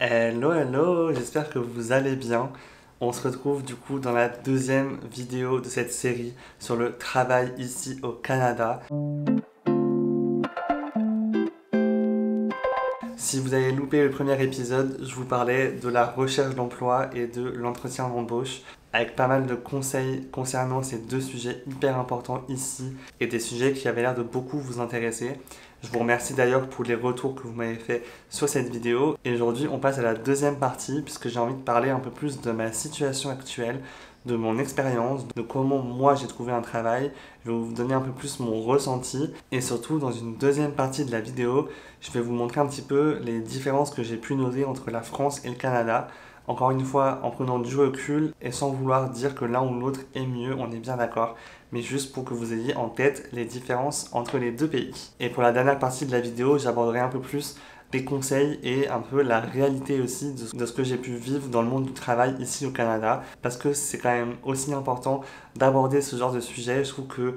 Hello, hello, j'espère que vous allez bien. On se retrouve du coup dans la deuxième vidéo de cette série sur le travail ici au Canada. Si vous avez loupé le premier épisode, je vous parlais de la recherche d'emploi et de l'entretien d'embauche avec pas mal de conseils concernant ces deux sujets hyper importants ici et des sujets qui avaient l'air de beaucoup vous intéresser. Je vous remercie d'ailleurs pour les retours que vous m'avez fait sur cette vidéo. Et aujourd'hui, on passe à la deuxième partie puisque j'ai envie de parler un peu plus de ma situation actuelle, de mon expérience, de comment moi j'ai trouvé un travail. Je vais vous donner un peu plus mon ressenti et surtout dans une deuxième partie de la vidéo, je vais vous montrer un petit peu les différences que j'ai pu noter entre la France et le Canada. Encore une fois, en prenant du recul et sans vouloir dire que l'un ou l'autre est mieux, on est bien d'accord, mais juste pour que vous ayez en tête les différences entre les deux pays. Et pour la dernière partie de la vidéo, j'aborderai un peu plus des conseils et un peu la réalité aussi de ce que j'ai pu vivre dans le monde du travail ici au Canada, parce que c'est quand même aussi important d'aborder ce genre de sujet. Je trouve que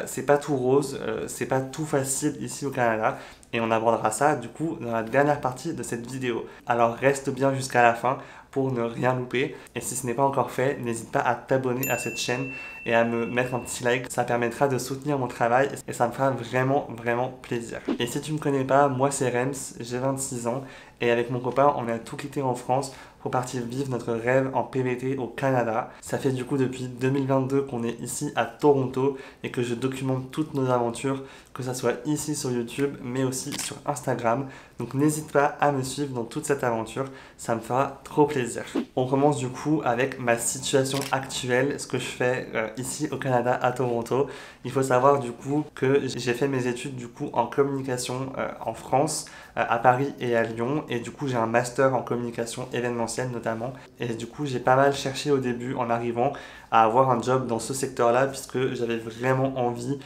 c'est pas tout rose, c'est pas tout facile ici au Canada, et on abordera ça du coup dans la dernière partie de cette vidéo. Alors reste bien jusqu'à la fin pour ne rien louper. Et si ce n'est pas encore fait, n'hésite pas à t'abonner à cette chaîne et à me mettre un petit like. Ça permettra de soutenir mon travail et ça me fera vraiment plaisir. Et si tu me connais pas, moi c'est Rems, j'ai 26 ans et avec mon copain, on a tout quitté en France pour partir vivre notre rêve en PVT au Canada. Ça fait du coup depuis 2022 qu'on est ici à Toronto et que je documente toutes nos aventures, que ça soit ici sur YouTube mais aussi sur Instagram. Donc n'hésite pas à me suivre dans toute cette aventure, ça me fera trop plaisir. On commence du coup avec ma situation actuelle, ce que je fais ici au Canada à Toronto. Il faut savoir du coup que j'ai fait mes études du coup en communication en France, à Paris et à Lyon, et du coup j'ai un master en communication événementielle notamment, et du coup j'ai pas mal cherché au début en arrivant à avoir un job dans ce secteur-là puisque j'avais vraiment envie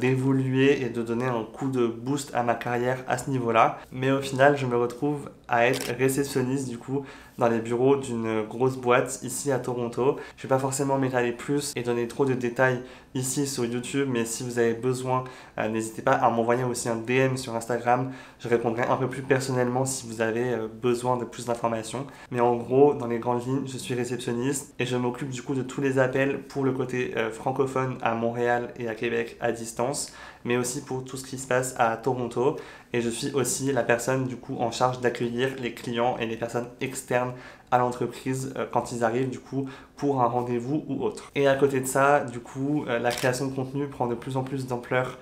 d'évoluer et de donner un coup de boost à ma carrière à ce niveau-là. Mais au final, je me retrouve à être réceptionniste du coup dans les bureaux d'une grosse boîte ici à Toronto. Je vais pas forcément m'étaler plus et donner trop de détails ici sur YouTube, mais si vous avez besoin, n'hésitez pas à m'envoyer aussi un DM sur Instagram. Je répondrai un peu plus personnellement si vous avez besoin de plus d'informations. Mais en gros, dans les grandes lignes, je suis réceptionniste et je m'occupe du coup de tous les appels pour le côté francophone à Montréal et à Québec à distance, mais aussi pour tout ce qui se passe à Toronto. Et je suis aussi la personne du coup en charge d'accueillir les clients et les personnes externes à l'entreprise quand ils arrivent du coup pour un rendez-vous ou autre. Et à côté de ça, du coup, la création de contenu prend de plus en plus d'ampleur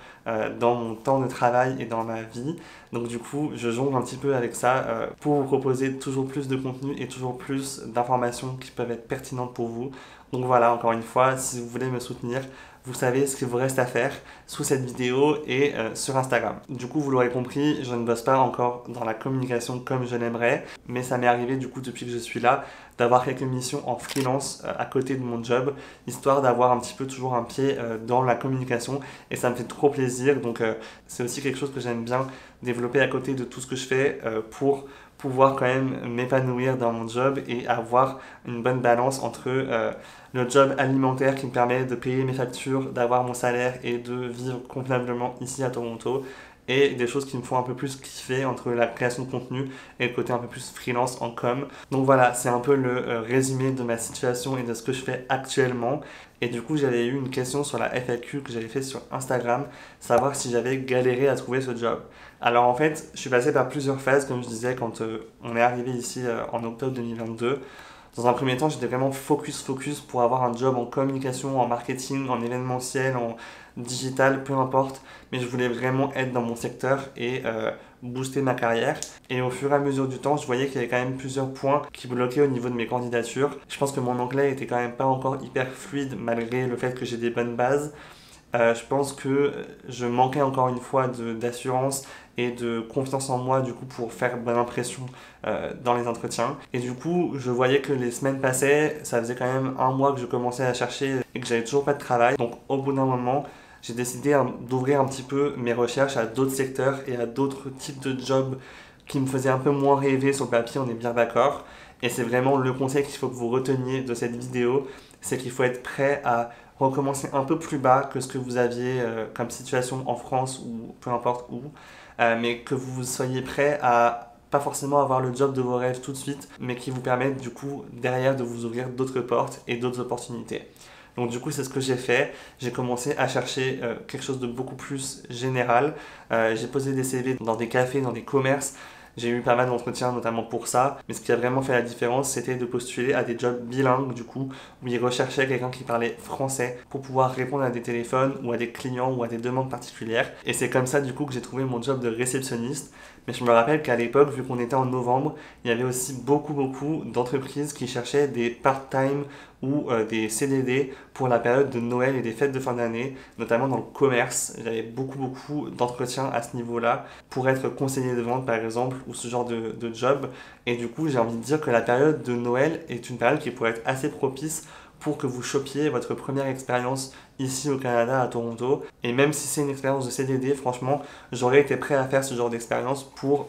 dans mon temps de travail et dans ma vie. Donc du coup, je jongle un petit peu avec ça pour vous proposer toujours plus de contenu et toujours plus d'informations qui peuvent être pertinentes pour vous. Donc voilà, encore une fois, si vous voulez me soutenir, vous savez ce qu'il vous reste à faire sous cette vidéo et sur Instagram. Du coup, vous l'aurez compris, je ne bosse pas encore dans la communication comme je l'aimerais, mais ça m'est arrivé du coup depuis que je suis là d'avoir quelques missions en freelance à côté de mon job, histoire d'avoir un petit peu toujours un pied dans la communication et ça me fait trop plaisir. Donc c'est aussi quelque chose que j'aime bien développer à côté de tout ce que je fais pour pouvoir quand même m'épanouir dans mon job et avoir une bonne balance entre le job alimentaire qui me permet de payer mes factures, d'avoir mon salaire et de vivre convenablement ici à Toronto, et des choses qui me font un peu plus kiffer entre la création de contenu et le côté un peu plus freelance en com. Donc voilà, c'est un peu le résumé de ma situation et de ce que je fais actuellement. Et du coup, j'avais eu une question sur la FAQ que j'avais fait sur Instagram, savoir si j'avais galéré à trouver ce job. Alors en fait, je suis passé par plusieurs phases, comme je disais, quand on est arrivé ici en octobre 2022. Dans un premier temps, j'étais vraiment focus pour avoir un job en communication, en marketing, en événementiel, en digital, peu importe. Mais je voulais vraiment être dans mon secteur et booster ma carrière. Et au fur et à mesure du temps, je voyais qu'il y avait quand même plusieurs points qui bloquaient au niveau de mes candidatures. Je pense que mon anglais était quand même pas encore hyper fluide malgré le fait que j'ai des bonnes bases. Je pense que je manquais encore une fois d'assurance et de confiance en moi du coup pour faire bonne impression dans les entretiens. Et du coup, je voyais que les semaines passaient, ça faisait quand même un mois que je commençais à chercher et que j'avais toujours pas de travail. Donc au bout d'un moment, j'ai décidé d'ouvrir un petit peu mes recherches à d'autres secteurs et à d'autres types de jobs qui me faisaient un peu moins rêver sur le papier, on est bien d'accord. Et c'est vraiment le conseil qu'il faut que vous reteniez de cette vidéo, c'est qu'il faut être prêt à recommencer un peu plus bas que ce que vous aviez comme situation en France ou peu importe où, mais que vous soyez prêt à pas forcément avoir le job de vos rêves tout de suite, mais qui vous permettent du coup derrière de vous ouvrir d'autres portes et d'autres opportunités. Donc du coup, c'est ce que j'ai fait. J'ai commencé à chercher quelque chose de beaucoup plus général. J'ai posé des CV dans des cafés, dans des commerces. J'ai eu pas mal d'entretiens notamment pour ça, mais ce qui a vraiment fait la différence, c'était de postuler à des jobs bilingues du coup, où ils recherchaient quelqu'un qui parlait français pour pouvoir répondre à des téléphones ou à des clients ou à des demandes particulières. Et c'est comme ça du coup que j'ai trouvé mon job de réceptionniste. Mais je me rappelle qu'à l'époque, vu qu'on était en novembre, il y avait aussi beaucoup d'entreprises qui cherchaient des part-time ou des CDD pour la période de Noël et des fêtes de fin d'année, notamment dans le commerce. J'avais beaucoup d'entretiens à ce niveau-là pour être conseiller de vente par exemple ou ce genre de job. Et du coup, j'ai envie de dire que la période de Noël est une période qui pourrait être assez propice pour que vous chopiez votre première expérience ici au Canada, à Toronto. Et même si c'est une expérience de CDD, franchement, j'aurais été prêt à faire ce genre d'expérience pour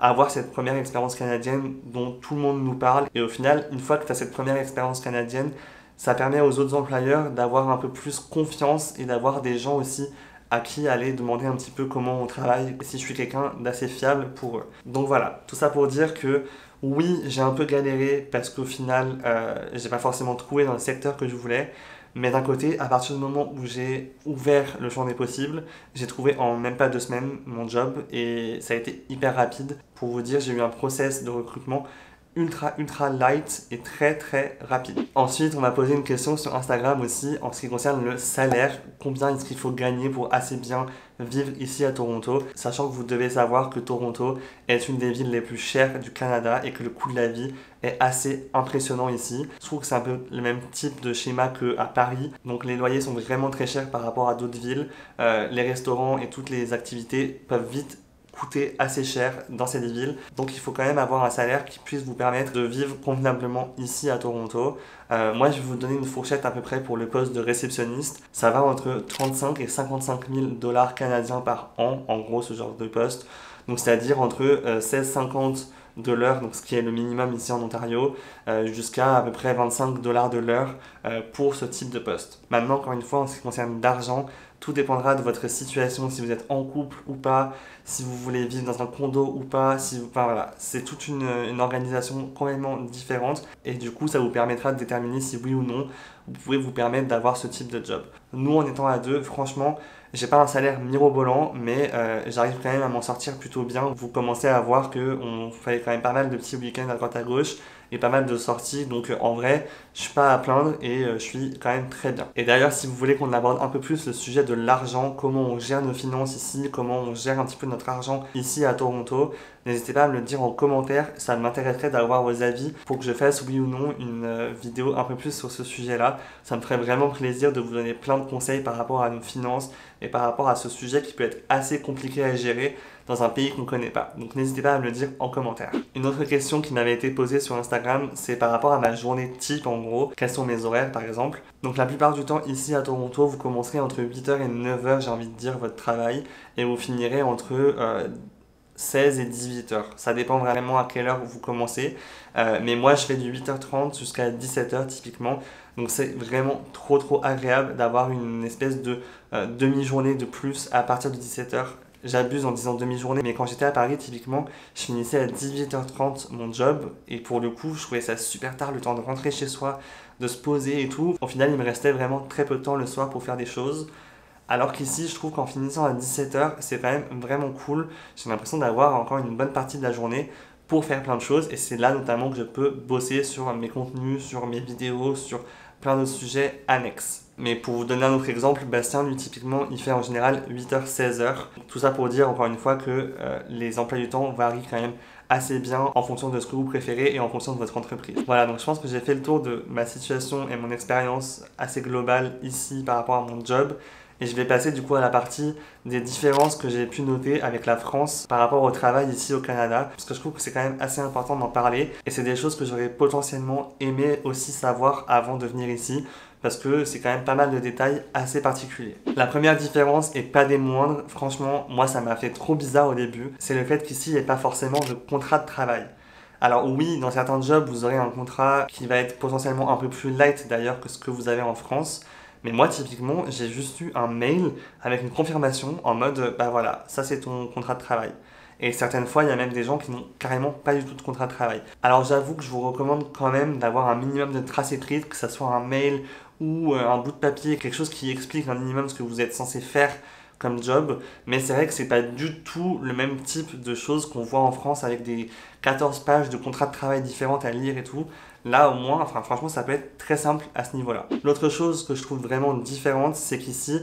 avoir cette première expérience canadienne dont tout le monde nous parle. Et au final, une fois que tu as cette première expérience canadienne, ça permet aux autres employeurs d'avoir un peu plus confiance et d'avoir des gens aussi à qui aller demander un petit peu comment on travaille, si je suis quelqu'un d'assez fiable pour eux. Donc voilà, tout ça pour dire que oui, j'ai un peu galéré parce qu'au final, j'ai pas forcément trouvé dans le secteur que je voulais. Mais d'un côté, à partir du moment où j'ai ouvert le champ des possibles, j'ai trouvé en même pas 2 semaines mon job et ça a été hyper rapide. Pour vous dire, j'ai eu un process de recrutement ultra light et très rapide. Ensuite, on m'a posé une question sur Instagram aussi en ce qui concerne le salaire. Combien est-ce qu'il faut gagner pour assez bien vivre ici à Toronto, sachant que vous devez savoir que Toronto est une des villes les plus chères du Canada et que le coût de la vie est assez impressionnant ici. Je trouve que c'est un peu le même type de schéma qu'à Paris. Donc les loyers sont vraiment très chers par rapport à d'autres villes. Les restaurants et toutes les activités peuvent vite coûter assez cher dans cette ville. Donc il faut quand même avoir un salaire qui puisse vous permettre de vivre convenablement ici à Toronto. Moi, je vais vous donner une fourchette à peu près pour le poste de réceptionniste. Ça va entre 35 et 55 000 dollars canadiens par an, en gros, ce genre de poste. Donc c'est-à-dire entre 16,50 de l'heure, donc ce qui est le minimum ici en Ontario, jusqu'à peu près 25 dollars de l'heure pour ce type de poste. Maintenant, encore une fois, en ce qui concerne l'argent, tout dépendra de votre situation, si vous êtes en couple ou pas, si vous voulez vivre dans un condo ou pas, enfin voilà, c'est toute une organisation complètement différente et du coup ça vous permettra de déterminer si oui ou non vous pouvez vous permettre d'avoir ce type de job. Nous en étant à deux, franchement, j'ai pas un salaire mirobolant, mais j'arrive quand même à m'en sortir plutôt bien. Vous commencez à voir qu'on fait quand même pas mal de petits week-ends à droite à gauche et pas mal de sorties. Donc en vrai, je suis pas à plaindre et je suis quand même très bien. Et d'ailleurs, si vous voulez qu'on aborde un peu plus le sujet de l'argent, comment on gère nos finances ici, comment on gère un petit peu notre argent ici à Toronto, n'hésitez pas à me le dire en commentaire. Ça m'intéresserait d'avoir vos avis pour que je fasse oui ou non une vidéo un peu plus sur ce sujet-là. Ça me ferait vraiment plaisir de vous donner plein de conseils par rapport à nos finances et par rapport à ce sujet qui peut être assez compliqué à gérer dans un pays qu'on ne connaît pas. Donc n'hésitez pas à me le dire en commentaire. Une autre question qui m'avait été posée sur Instagram, c'est par rapport à ma journée type en gros. Quels sont mes horaires par exemple? Donc la plupart du temps ici à Toronto, vous commencerez entre 8h et 9h, j'ai envie de dire, votre travail, et vous finirez entre 16 et 18h. Ça dépend vraiment à quelle heure vous commencez. Mais moi, je fais du 8h30 jusqu'à 17h typiquement. Donc c'est vraiment trop agréable d'avoir une espèce de demi-journée de plus à partir de 17h. J'abuse en disant demi-journée, mais quand j'étais à Paris, typiquement, je finissais à 18h30 mon job. Et pour le coup, je trouvais ça super tard, le temps de rentrer chez soi, de se poser et tout. Au final, il me restait vraiment très peu de temps le soir pour faire des choses. Alors qu'ici, je trouve qu'en finissant à 17h, c'est quand même vraiment cool. J'ai l'impression d'avoir encore une bonne partie de la journée pour faire plein de choses. Et c'est là notamment que je peux bosser sur mes contenus, sur mes vidéos, sur plein d'autres sujets annexes. Mais pour vous donner un autre exemple, Bastien, lui, typiquement, il fait en général 8h-16h. Tout ça pour dire, encore une fois, que les emplois du temps varient quand même assez bien en fonction de ce que vous préférez et en fonction de votre entreprise. Voilà, donc je pense que j'ai fait le tour de ma situation et mon expérience assez globale ici par rapport à mon job. Et je vais passer du coup à la partie des différences que j'ai pu noter avec la France par rapport au travail ici au Canada, parce que je trouve que c'est quand même assez important d'en parler et c'est des choses que j'aurais potentiellement aimé aussi savoir avant de venir ici, parce que c'est quand même pas mal de détails assez particuliers. La première différence, et pas des moindres, franchement, moi ça m'a fait trop bizarre au début, c'est le fait qu'ici il n'y ait pas forcément de contrat de travail. Alors oui, dans certains jobs, vous aurez un contrat qui va être potentiellement un peu plus light d'ailleurs que ce que vous avez en France. Mais moi, typiquement, j'ai juste eu un mail avec une confirmation en mode, bah voilà, ça c'est ton contrat de travail. Et certaines fois, il y a même des gens qui n'ont carrément pas du tout de contrat de travail. Alors j'avoue que je vous recommande quand même d'avoir un minimum de traces écrites, que ce soit un mail ou un bout de papier, quelque chose qui explique un minimum ce que vous êtes censé faire comme job, mais c'est vrai que c'est pas du tout le même type de choses qu'on voit en France avec des 14 pages de contrats de travail différentes à lire et tout. Là au moins, enfin franchement ça peut être très simple à ce niveau-là. L'autre chose que je trouve vraiment différente, c'est qu'ici,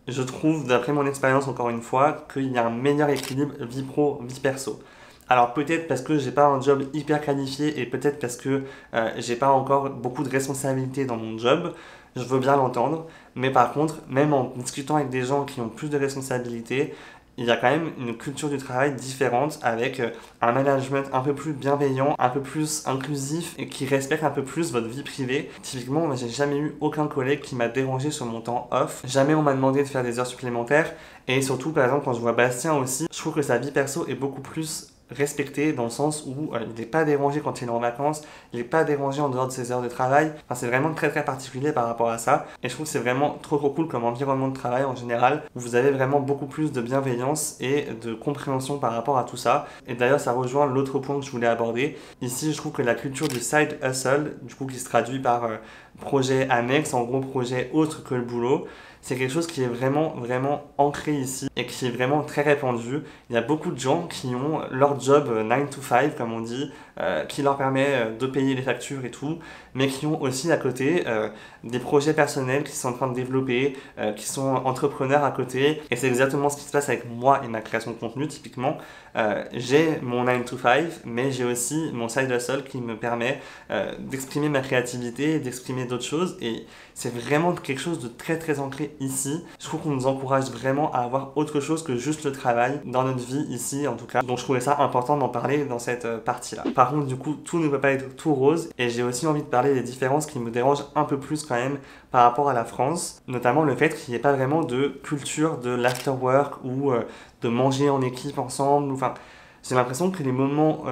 je trouve, d'après mon expérience encore une fois, qu'il y a un meilleur équilibre vie pro, vie perso. Alors peut-être parce que j'ai pas un job hyper qualifié et peut-être parce que j'ai pas encore beaucoup de responsabilités dans mon job, je veux bien l'entendre, mais par contre, même en discutant avec des gens qui ont plus de responsabilités, il y a quand même une culture du travail différente avec un management un peu plus bienveillant, un peu plus inclusif et qui respecte un peu plus votre vie privée. Typiquement, moi j'ai jamais eu aucun collègue qui m'a dérangé sur mon temps off. Jamais on m'a demandé de faire des heures supplémentaires et surtout par exemple quand je vois Bastien aussi, je trouve que sa vie perso est beaucoup plus respecté dans le sens où il n'est pas dérangé quand il est en vacances, il n'est pas dérangé en dehors de ses heures de travail. Enfin, c'est vraiment très très particulier par rapport à ça. Et je trouve que c'est vraiment trop cool comme environnement de travail en général, où vous avez vraiment beaucoup plus de bienveillance et de compréhension par rapport à tout ça. Et d'ailleurs, ça rejoint l'autre point que je voulais aborder. Ici, je trouve que la culture du side hustle, du coup qui se traduit par projet annexe, en gros projet autre que le boulot, c'est quelque chose qui est vraiment ancré ici et qui est vraiment très répandu. Il y a beaucoup de gens qui ont leur job 9 to 5 comme on dit, qui leur permet de payer les factures et tout, mais qui ont aussi à côté des projets personnels qui sont en train de développer, qui sont entrepreneurs à côté. Et c'est exactement ce qui se passe avec moi et ma création de contenu typiquement. J'ai mon 9 to 5, mais j'ai aussi mon side hustle qui me permet d'exprimer ma créativité, d'exprimer d'autres choses. Et c'est vraiment quelque chose de très ancré ici. Je trouve qu'on nous encourage vraiment à avoir autre chose que juste le travail dans notre vie ici en tout cas. Donc je trouvais ça important d'en parler dans cette partie-là. Par contre du coup tout ne peut pas être tout rose et j'ai aussi envie de parler des différences qui me dérangent un peu plus quand même par rapport à la France. Notamment le fait qu'il n'y ait pas vraiment de culture de l'afterwork ou de manger en équipe ensemble. Enfin, j'ai l'impression que les moments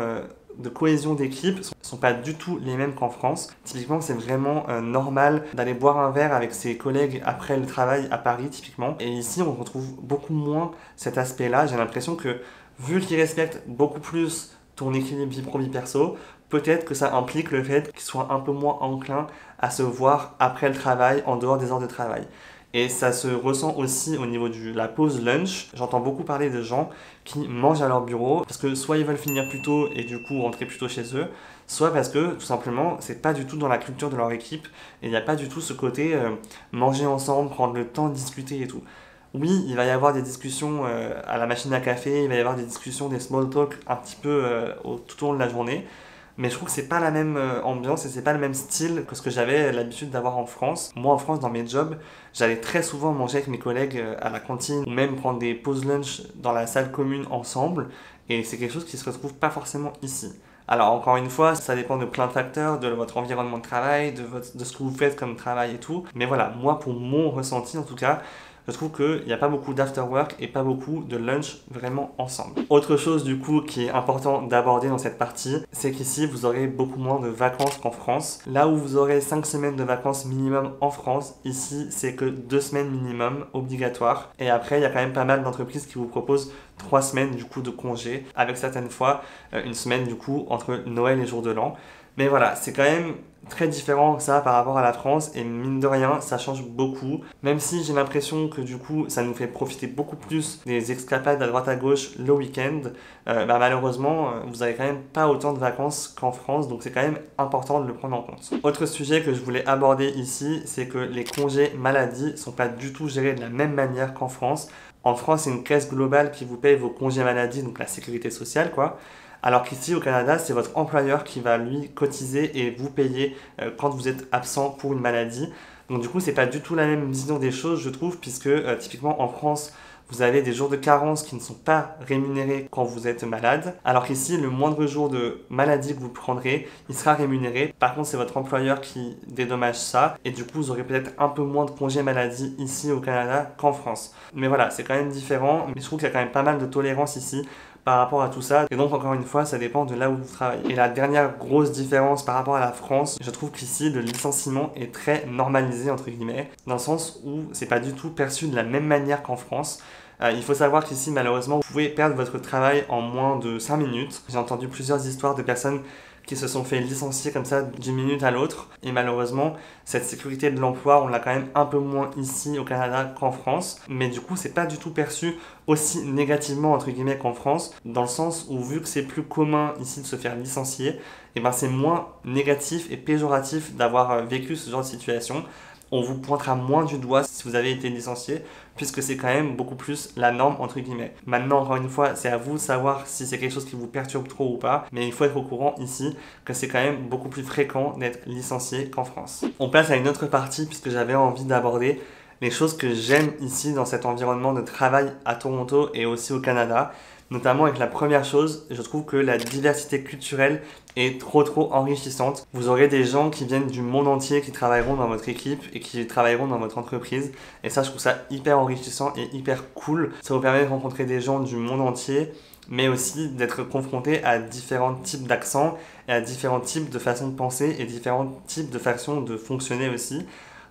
de cohésion d'équipe sont pas du tout les mêmes qu'en France. Typiquement, c'est vraiment normal d'aller boire un verre avec ses collègues après le travail à Paris, typiquement. Et ici, on retrouve beaucoup moins cet aspect-là. J'ai l'impression que, vu qu'ils respectent beaucoup plus ton équilibre vie pro, vie perso, peut-être que ça implique le fait qu'ils soient un peu moins enclins à se voir après le travail, en dehors des heures de travail. Et ça se ressent aussi au niveau de la pause lunch. J'entends beaucoup parler de gens qui mangent à leur bureau parce que soit ils veulent finir plus tôt et du coup rentrer plus tôt chez eux, soit parce que tout simplement c'est pas du tout dans la culture de leur équipe et il n'y a pas du tout ce côté manger ensemble, prendre le temps de discuter et tout. Oui, il va y avoir des discussions à la machine à café, il va y avoir des discussions, des small talk un petit peu tout au long de la journée. Mais je trouve que c'est pas la même ambiance et c'est pas le même style que ce que j'avais l'habitude d'avoir en France. Moi en France, dans mes jobs, j'allais très souvent manger avec mes collègues à la cantine ou même prendre des pauses lunch dans la salle commune ensemble. Et c'est quelque chose qui se retrouve pas forcément ici. Alors encore une fois, ça dépend de plein de facteurs, de votre environnement de travail, de ce que vous faites comme travail et tout. Mais voilà, moi pour mon ressenti en tout cas, je trouve qu'il n'y a pas beaucoup d'after work et pas beaucoup de lunch vraiment ensemble. Autre chose du coup qui est important d'aborder dans cette partie, c'est qu'ici vous aurez beaucoup moins de vacances qu'en France. Là où vous aurez 5 semaines de vacances minimum en France, ici c'est que 2 semaines minimum obligatoire. Et après il y a quand même pas mal d'entreprises qui vous proposent 3 semaines du coup de congé, avec certaines fois une semaine du coup entre Noël et jour de l'an. Mais voilà, c'est quand même très différent ça par rapport à la France et mine de rien ça change beaucoup, même si j'ai l'impression que du coup ça nous fait profiter beaucoup plus des escapades à droite à gauche le week-end. Malheureusement vous avez quand même pas autant de vacances qu'en France, donc c'est quand même important de le prendre en compte. Autre sujet que je voulais aborder ici, c'est que les congés maladie sont pas du tout gérés de la même manière qu'en France. En France c'est une caisse globale qui vous paye vos congés maladie, donc la sécurité sociale quoi. Alors qu'ici au Canada, c'est votre employeur qui va lui cotiser et vous payer quand vous êtes absent pour une maladie. Donc du coup, c'est pas du tout la même vision des choses, je trouve, puisque typiquement en France, vous avez des jours de carence qui ne sont pas rémunérés quand vous êtes malade, alors qu'ici, le moindre jour de maladie que vous prendrez, il sera rémunéré. Par contre, c'est votre employeur qui dédommage ça, et du coup, vous aurez peut-être un peu moins de congés maladie ici au Canada qu'en France. Mais voilà, c'est quand même différent, mais je trouve qu'il y a quand même pas mal de tolérance ici par rapport à tout ça. Et donc encore une fois, ça dépend de là où vous travaillez. Et la dernière grosse différence par rapport à la France, je trouve qu'ici, le licenciement est très normalisé, entre guillemets, dans le sens où c'est pas du tout perçu de la même manière qu'en France. Il faut savoir qu'ici, malheureusement, vous pouvez perdre votre travail en moins de 5 minutes. J'ai entendu plusieurs histoires de personnes qui se sont fait licencier comme ça d'une minute à l'autre. Et malheureusement, cette sécurité de l'emploi, on l'a quand même un peu moins ici au Canada qu'en France. Mais du coup, c'est pas du tout perçu aussi négativement entre guillemets qu'en France, dans le sens où vu que c'est plus commun ici de se faire licencier, et ben c'est moins négatif et péjoratif d'avoir vécu ce genre de situation. On vous pointera moins du doigt si vous avez été licencié, puisque c'est quand même beaucoup plus la norme entre guillemets. Maintenant, encore une fois, c'est à vous de savoir si c'est quelque chose qui vous perturbe trop ou pas, mais il faut être au courant ici que c'est quand même beaucoup plus fréquent d'être licencié qu'en France. On passe à une autre partie, puisque j'avais envie d'aborder les choses que j'aime ici dans cet environnement de travail à Toronto et aussi au Canada. Notamment avec la première chose, je trouve que la diversité culturelle est trop enrichissante. Vous aurez des gens qui viennent du monde entier qui travailleront dans votre équipe et qui travailleront dans votre entreprise. Et ça, je trouve ça hyper enrichissant et hyper cool. Ça vous permet de rencontrer des gens du monde entier, mais aussi d'être confronté à différents types d'accents et à différents types de façons de penser et différents types de façons de fonctionner aussi.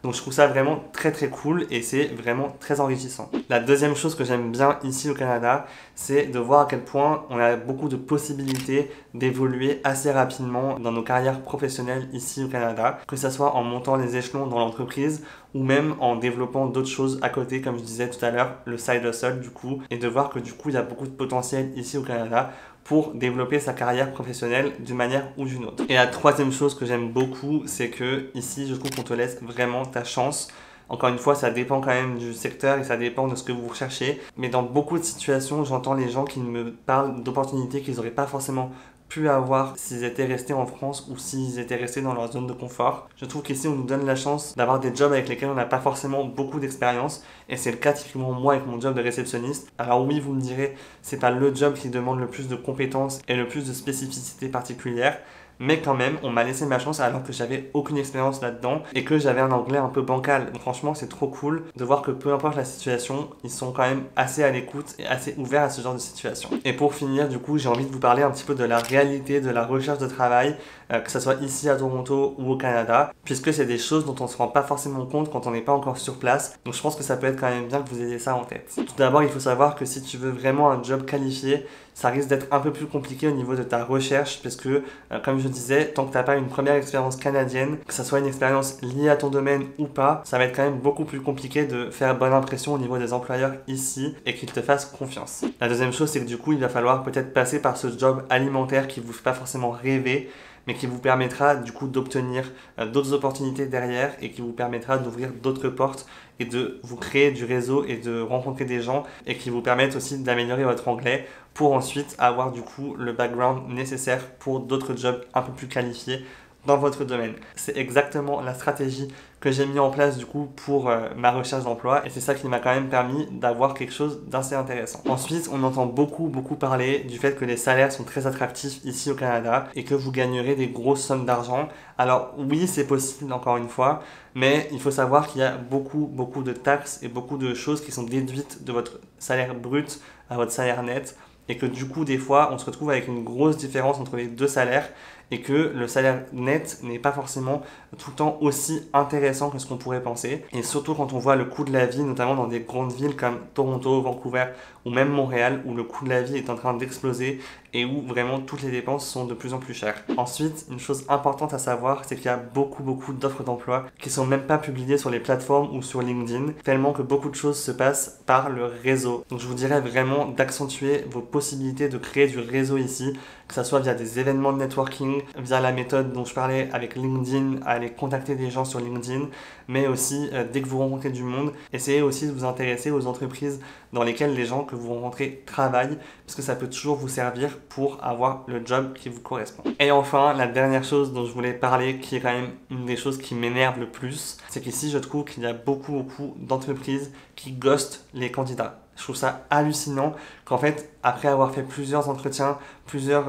Donc je trouve ça vraiment très cool et c'est vraiment très enrichissant. La deuxième chose que j'aime bien ici au Canada, c'est de voir à quel point on a beaucoup de possibilités d'évoluer assez rapidement dans nos carrières professionnelles ici au Canada, que ce soit en montant les échelons dans l'entreprise ou même en développant d'autres choses à côté, comme je disais tout à l'heure, le side hustle du coup, et de voir que du coup il y a beaucoup de potentiel ici au Canada pour développer sa carrière professionnelle d'une manière ou d'une autre. Et la troisième chose que j'aime beaucoup, c'est que ici, je trouve qu'on te laisse vraiment ta chance. Encore une fois, ça dépend quand même du secteur et ça dépend de ce que vous recherchez. Mais dans beaucoup de situations, j'entends les gens qui me parlent d'opportunités qu'ils n'auraient pas forcément pu avoir s'ils étaient restés en France ou s'ils étaient restés dans leur zone de confort. Je trouve qu'ici on nous donne la chance d'avoir des jobs avec lesquels on n'a pas forcément beaucoup d'expérience et c'est le cas typiquement moi avec mon job de réceptionniste. Alors oui, vous me direz, c'est pas le job qui demande le plus de compétences et le plus de spécificités particulières, mais quand même, on m'a laissé ma chance alors que j'avais aucune expérience là-dedans et que j'avais un anglais un peu bancal. Donc franchement, c'est trop cool de voir que peu importe la situation, ils sont quand même assez à l'écoute et assez ouverts à ce genre de situation. Et pour finir, du coup, j'ai envie de vous parler un petit peu de la réalité de la recherche de travail, que ce soit ici à Toronto ou au Canada, puisque c'est des choses dont on ne se rend pas forcément compte quand on n'est pas encore sur place. Donc je pense que ça peut être quand même bien que vous ayez ça en tête. Tout d'abord, il faut savoir que si tu veux vraiment un job qualifié, ça risque d'être un peu plus compliqué au niveau de ta recherche parce que, comme je disais, tant que tu n'as pas une première expérience canadienne, que ça soit une expérience liée à ton domaine ou pas, ça va être quand même beaucoup plus compliqué de faire bonne impression au niveau des employeurs ici et qu'ils te fassent confiance. La deuxième chose, c'est que du coup, il va falloir peut-être passer par ce job alimentaire qui ne vous fait pas forcément rêver, mais qui vous permettra du coup d'obtenir d'autres opportunités derrière et qui vous permettra d'ouvrir d'autres portes et de vous créer du réseau et de rencontrer des gens et qui vous permettent aussi d'améliorer votre anglais pour ensuite avoir du coup le background nécessaire pour d'autres jobs un peu plus qualifiés dans votre domaine. C'est exactement la stratégie que j'ai mis en place du coup pour ma recherche d'emploi et c'est ça qui m'a quand même permis d'avoir quelque chose d'assez intéressant. Ensuite, on entend beaucoup parler du fait que les salaires sont très attractifs ici au Canada et que vous gagnerez des grosses sommes d'argent. Alors oui, c'est possible encore une fois, mais il faut savoir qu'il y a beaucoup de taxes et beaucoup de choses qui sont déduites de votre salaire brut à votre salaire net et que du coup des fois on se retrouve avec une grosse différence entre les deux salaires et que le salaire net n'est pas forcément tout le temps aussi intéressant que ce qu'on pourrait penser. Et surtout quand on voit le coût de la vie, notamment dans des grandes villes comme Toronto, Vancouver ou même Montréal, où le coût de la vie est en train d'exploser et où vraiment toutes les dépenses sont de plus en plus chères. Ensuite, une chose importante à savoir, c'est qu'il y a beaucoup d'offres d'emploi qui sont même pas publiées sur les plateformes ou sur LinkedIn, tellement que beaucoup de choses se passent par le réseau. Donc je vous dirais vraiment d'accentuer vos possibilités de créer du réseau ici, que ce soit via des événements de networking, via la méthode dont je parlais avec LinkedIn, aller contacter des gens sur LinkedIn, mais aussi dès que vous rencontrez du monde, essayez aussi de vous intéresser aux entreprises dans lesquelles les gens que vous rencontrez travaillent, parce que ça peut toujours vous servir pour avoir le job qui vous correspond. Et enfin, la dernière chose dont je voulais parler, qui est quand même une des choses qui m'énerve le plus, c'est qu'ici je trouve qu'il y a beaucoup d'entreprises qui ghostent les candidats. Je trouve ça hallucinant qu'en fait, après avoir fait plusieurs entretiens, plusieurs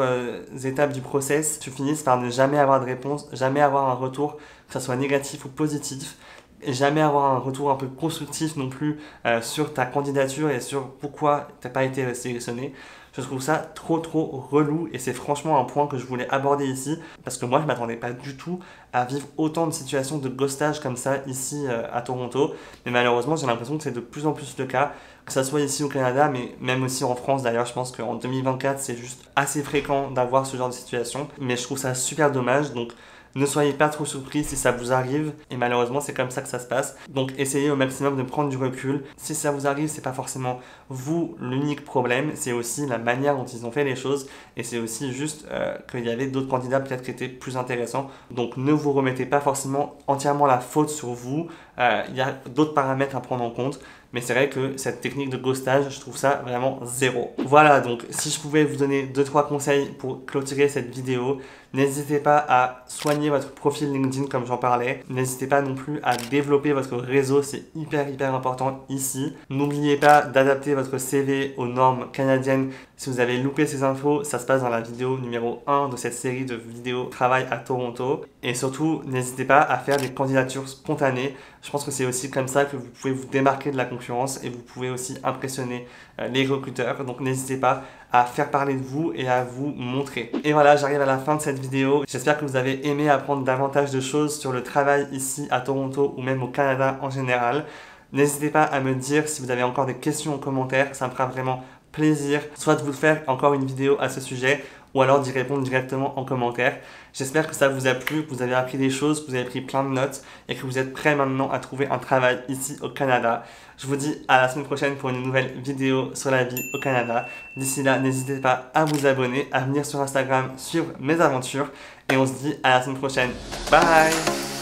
étapes du process, tu finisses par ne jamais avoir de réponse, jamais avoir un retour, que ça soit négatif ou positif. jamais avoir un retour un peu constructif non plus sur ta candidature et sur pourquoi t'as pas été sélectionné. Je trouve ça trop relou et c'est franchement un point que je voulais aborder ici parce que moi je m'attendais pas du tout à vivre autant de situations de ghostage comme ça ici à Toronto, mais malheureusement j'ai l'impression que c'est de plus en plus le cas, que ça soit ici au Canada mais même aussi en France. D'ailleurs je pense qu'en 2024 c'est juste assez fréquent d'avoir ce genre de situation, mais je trouve ça super dommage. Donc ne soyez pas trop surpris si ça vous arrive, et malheureusement c'est comme ça que ça se passe. Donc essayez au maximum de prendre du recul. Si ça vous arrive, c'est pas forcément vous l'unique problème, c'est aussi la manière dont ils ont fait les choses, et c'est aussi juste qu'il y avait d'autres candidats peut-être qui étaient plus intéressants. Donc ne vous remettez pas forcément entièrement la faute sur vous, il y a d'autres paramètres à prendre en compte. Mais c'est vrai que cette technique de ghostage, je trouve ça vraiment zéro. Voilà, donc si je pouvais vous donner 2-3 conseils pour clôturer cette vidéo, n'hésitez pas à soigner votre profil LinkedIn comme j'en parlais. N'hésitez pas non plus à développer votre réseau, c'est hyper important ici. N'oubliez pas d'adapter votre CV aux normes canadiennes. Si vous avez loupé ces infos, ça se passe dans la vidéo numéro 1 de cette série de vidéos travail à Toronto. Et surtout, n'hésitez pas à faire des candidatures spontanées. Je pense que c'est aussi comme ça que vous pouvez vous démarquer de la concurrence et vous pouvez aussi impressionner les recruteurs. Donc n'hésitez pas à faire parler de vous et à vous montrer. Et voilà, j'arrive à la fin de cette vidéo. J'espère que vous avez aimé apprendre davantage de choses sur le travail ici à Toronto ou même au Canada en général. N'hésitez pas à me dire si vous avez encore des questions en commentaire, ça me fera vraiment plaisir, soit de vous faire encore une vidéo à ce sujet, ou alors d'y répondre directement en commentaire. J'espère que ça vous a plu, que vous avez appris des choses, que vous avez pris plein de notes et que vous êtes prêts maintenant à trouver un travail ici au Canada. Je vous dis à la semaine prochaine pour une nouvelle vidéo sur la vie au Canada. D'ici là, n'hésitez pas à vous abonner, à venir sur Instagram suivre mes aventures et on se dit à la semaine prochaine. Bye!